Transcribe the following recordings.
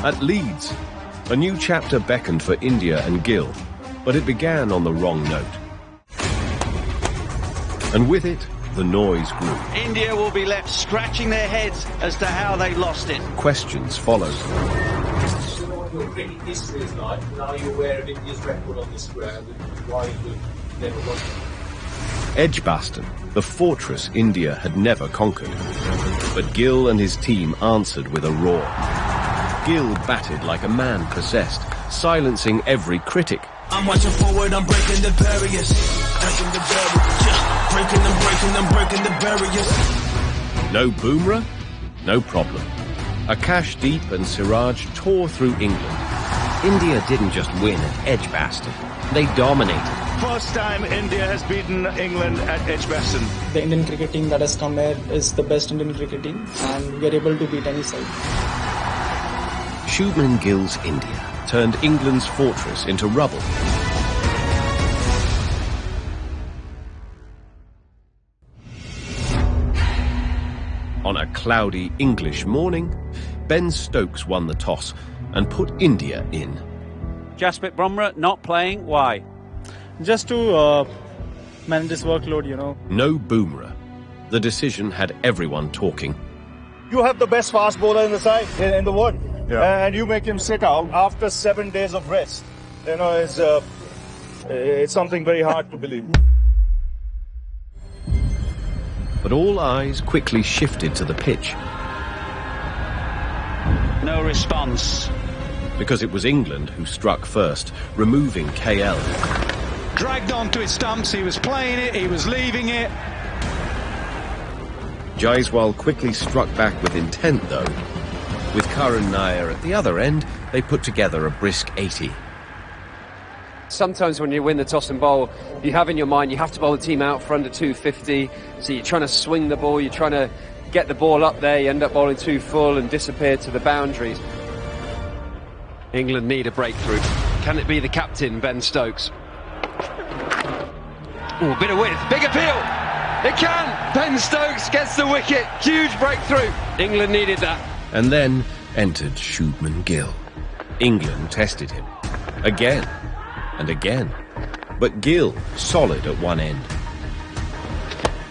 At Leeds, a new chapter beckoned for India and Gill, but it began on the wrong note. And with it, the noise grew. India will be left scratching their heads as to how they lost it. Questions followed. You know what your cricket history is like. Now you're aware of India's record on this ground and why it would never won. Edgbaston, the fortress India had never conquered. But Gill and his team answered with a roar. Gill batted like a man possessed, silencing every critic. I'm marching forward, I'm breaking the barriers. Breaking the barriers, yeah. Breaking the barriers. No Bumrah? No problem. Akash and Siraj tore through England. India didn't just win at Edgbaston, they dominated. First time India has beaten England at Edgbaston. The Indian cricket team that has come here is the best Indian cricket team, and we are able to beat any side. Shubman Gill's India turned England's fortress into rubble. On a cloudy English morning, Ben Stokes won the toss and put India in. Jasprit Bumrah not playing, why? Just to manage this workload, you know. No Bumrah. The decision had everyone talking. You have the best fast bowler in the side, in the world. Yeah. And you make him sit out after 7 days of rest. You know, it's something very hard to believe. But all eyes quickly shifted to the pitch. No response. Because it was England who struck first, removing KL. Dragged onto his stumps, he was playing it, he was leaving it. Jaiswal quickly struck back with intent, though. With Karan Nair at the other end, they put together a brisk 80. Sometimes when you win the toss and bowl, you have in your mind you have to bowl the team out for under 250. So you're trying to swing the ball, you're trying to get the ball up there, you end up bowling too full and disappear to the boundaries. England need a breakthrough. Can it be the captain, Ben Stokes? Oh, a bit of width, big appeal! It can! Ben Stokes gets the wicket, huge breakthrough. England needed that. And then entered Shubman Gill. England tested him. Again. And again. But Gill solid at one end.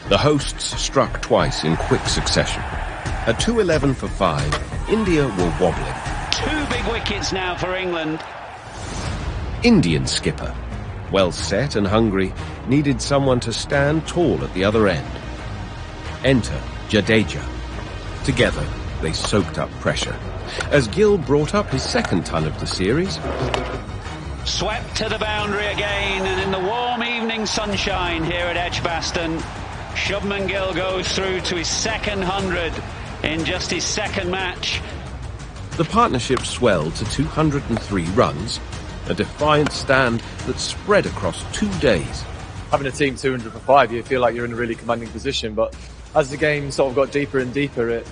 The hosts struck twice in quick succession. At 2-11 for 5, India were wobbling. 2 big wickets now for England. Indian skipper, well set and hungry, needed someone to stand tall at the other end. Enter Jadeja. Together, they soaked up pressure. As Gill brought up his second ton of the series, Swept to the boundary again, and in the warm evening sunshine here at Edgbaston, Shubman Gill goes through to his second 100 in just his second match. the partnership swelled to 203 runs, a defiant stand that spread across 2 days. Having a team 200 for 5, you feel like you're in a really commanding position, but as the game sort of got deeper and deeper, it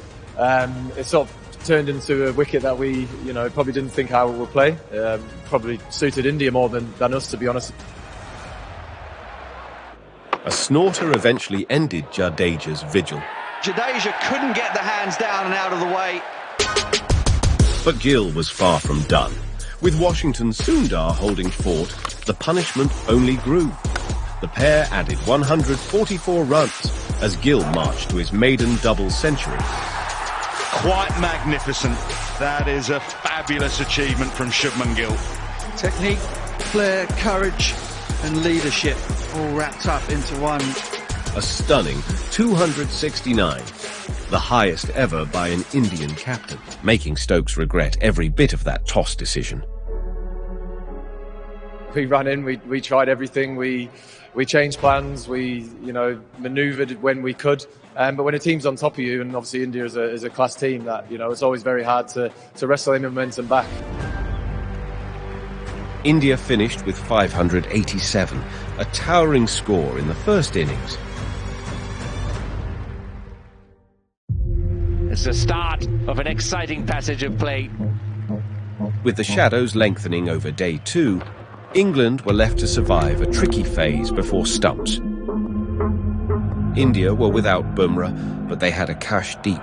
sort of turned into a wicket that we, probably didn't think how it would play. Probably suited India more than us, to be honest. A snorter eventually ended Jadeja's vigil. Jadeja couldn't get the hands down and out of the way. But Gill was far from done. With Washington Sundar holding fort, the punishment only grew. The pair added 144 runs as Gill marched to his maiden double century. Quite magnificent. That is a fabulous achievement from Shubman Gill. Technique, flair, courage and leadership all wrapped up into one. A stunning 269, the highest ever by an Indian captain, making Stokes regret every bit of that toss decision. We ran in, we tried everything, we changed plans, we manoeuvred when we could. But when a team's on top of you, and obviously India is a class team, that it's always very hard to wrestle any momentum back. India finished with 587, a towering score in the first innings. It's the start of an exciting passage of play. With the shadows lengthening over day 2, England were left to survive a tricky phase before stumps. India were without Bumrah, but they had Akash deep.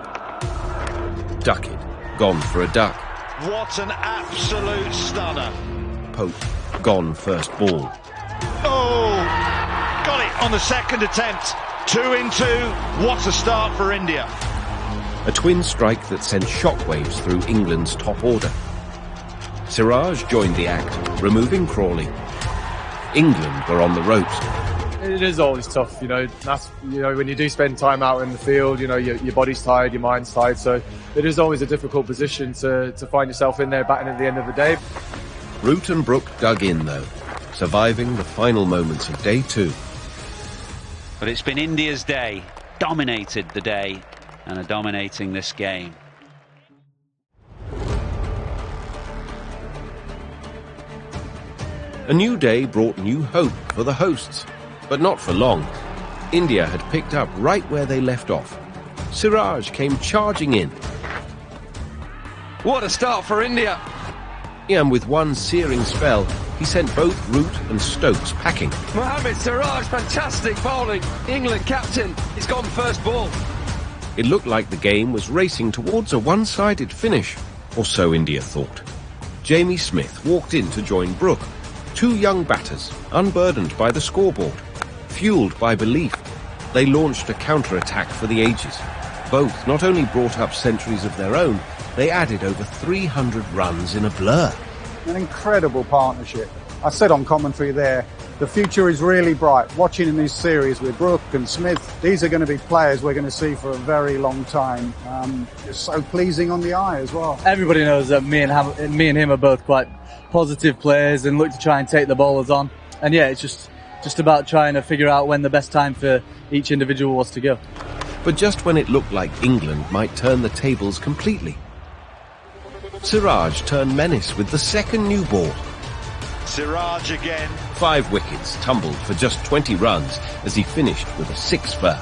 Duckett, gone for a duck. What an absolute stunner. Pope gone first ball. Oh, got it on the second attempt. 2 in 2. What a start for India. A twin strike that sent shockwaves through England's top order. Siraj joined the act, removing Crawley. England were on the ropes. It is always tough, that's, when you do spend time out in the field, your body's tired, your mind's tired, so it is always a difficult position to find yourself in there batting at the end of the day. Root and Brooke dug in though, surviving the final moments of day 2. But it's been India's day, dominated the day, and are dominating this game. A new day brought new hope for the hosts, but not for long. India had picked up right where they left off. Siraj came charging in. What a start for India! And with one searing spell, he sent both Root and Stokes packing. Mohammad Siraj, fantastic bowling. England captain, he's gone first ball. It looked like the game was racing towards a one-sided finish, or so India thought. Jamie Smith walked in to join Brooke. 2 young batters, unburdened by the scoreboard. Fueled by belief, they launched a counter-attack for the ages. Both not only brought up centuries of their own, they added over 300 runs in a blur. An incredible partnership. I said on commentary there, the future is really bright. Watching in this series with Brooke and Smith, these are going to be players we're going to see for a very long time. It's so pleasing on the eye as well. Everybody knows that me and him are both quite positive players and look to try and take the bowlers on. And yeah, it's just about trying to figure out when the best time for each individual was to go. But just when it looked like England might turn the tables completely, Siraj turned menace with the second new ball. Siraj again. 5 wickets tumbled for just 20 runs as he finished with a 6 for.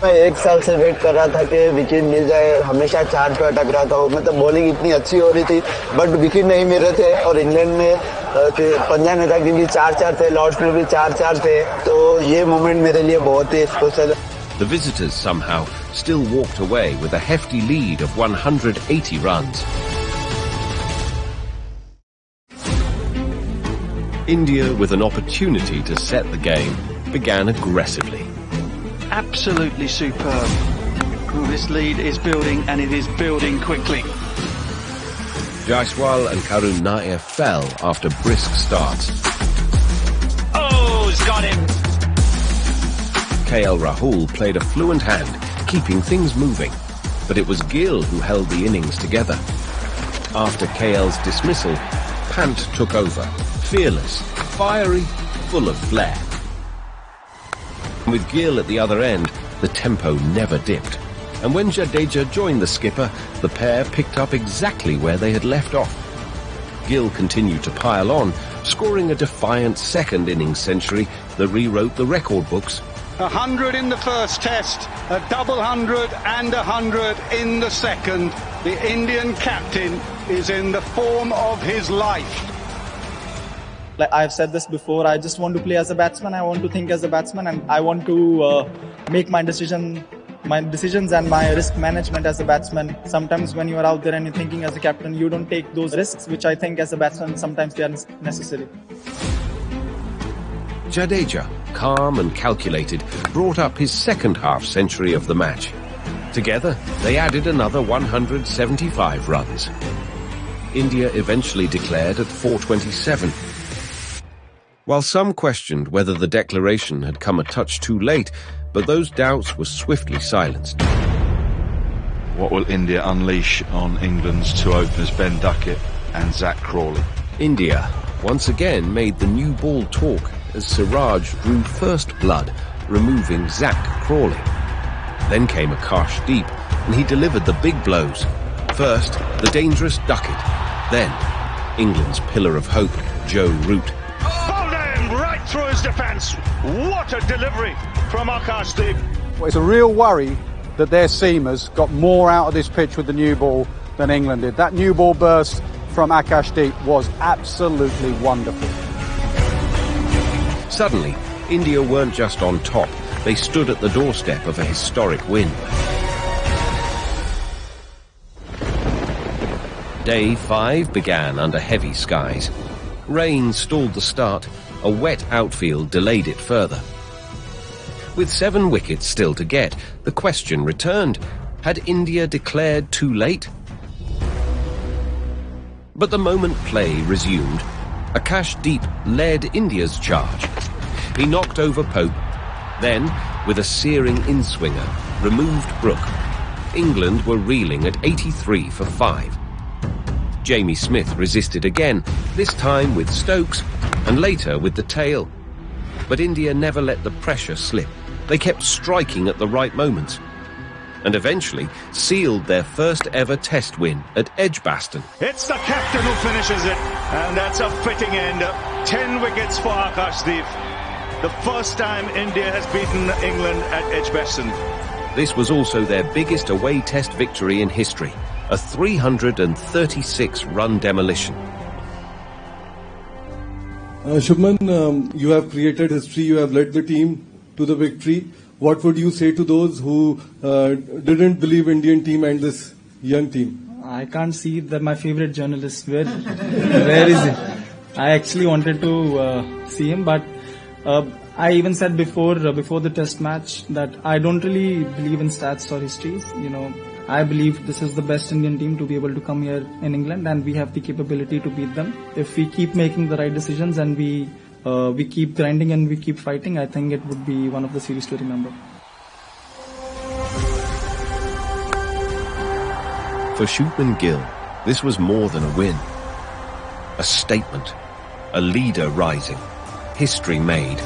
मैं 1 साल से wait कर रहा था कि wicket मिल जाए, हमेशा charge पे अटक रहा था, मतलब बॉलिंग इतनी अच्छी हो रही थी बट विकेट नहीं मिल रहे थे और इंग्लैंड में पंजाब नेता के भी 4-4 थे, लॉर्ड्स में भी 4-4 थे, तो ये मोमेंट मेरे लिए बहुत ही स्पेशल है. The visitors somehow still walked away with a hefty lead of 180 runs. India, with an opportunity to set the game, began aggressively. Absolutely superb. Well, this lead is building, and it is building quickly. Jaiswal and Karun Nair fell after brisk starts. Oh, he's got him! KL Rahul played a fluent hand, keeping things moving. But it was Gill who held the innings together. After KL's dismissal, Pant took over. Fearless, fiery, full of flair. With Gill at the other end, the tempo never dipped. And when Jadeja joined the skipper, the pair picked up exactly where they had left off. Gill continued to pile on, scoring a defiant second innings century that rewrote the record books. 100 in the first test, a double 100 and 100 in the second. The Indian captain is in the form of his life. Like I've said this before, I just want to play as a batsman. I want to think as a batsman, and I want to make my decisions and my risk management as a batsman. Sometimes when you are out there and you're thinking as a captain, you don't take those risks, which I think as a batsman sometimes they are necessary. Jadeja, calm and calculated, brought up his second half century of the match. Together, they added another 175 runs. India eventually declared at 427. While some questioned whether the declaration had come a touch too late, but those doubts were swiftly silenced. What will India unleash on England's 2 openers, Ben Duckett and Zach Crawley? India once again made the new ball talk as Siraj drew first blood, removing Zach Crawley. Then came Akash Deep, and he delivered the big blows. First, the dangerous Duckett. Then, England's pillar of hope, Joe Root. Right through his defence. What a delivery from Akash Deep. Well, it's a real worry that their seamers got more out of this pitch with the new ball than England did. That new ball burst from Akash Deep was absolutely wonderful. Suddenly, India weren't just on top, they stood at the doorstep of a historic win. Day 5 began under heavy skies. Rain stalled the start, a wet outfield delayed it further. With 7 wickets still to get, the question returned, had India declared too late? But the moment play resumed, Akashdeep led India's charge. He knocked over Pope, then, with a searing in-swinger, removed Brooke. England were reeling at 83 for 5. Jamie Smith resisted again, this time with Stokes, and later with the tail. But India never let the pressure slip. They kept striking at the right moments, and eventually sealed their first ever test win at Edgbaston. It's the captain who finishes it, and that's a fitting end. 10 wickets for Akashdeep. The first time India has beaten England at Edgbaston. This was also their biggest away test victory in history, a 336-run demolition. Shubman, you have created history, you have led the team to the victory. What would you say to those who didn't believe Indian team and this young team? I can't see that my favorite journalist. Where is he? I actually wanted to see him, but I even said before the test match that I don't really believe in stats or histories. I believe this is the best Indian team to be able to come here in England, and we have the capability to beat them. If we keep making the right decisions and we keep grinding and we keep fighting, I think it would be one of the series to remember. For Shubman Gill, this was more than a win. A statement, a leader rising, history made.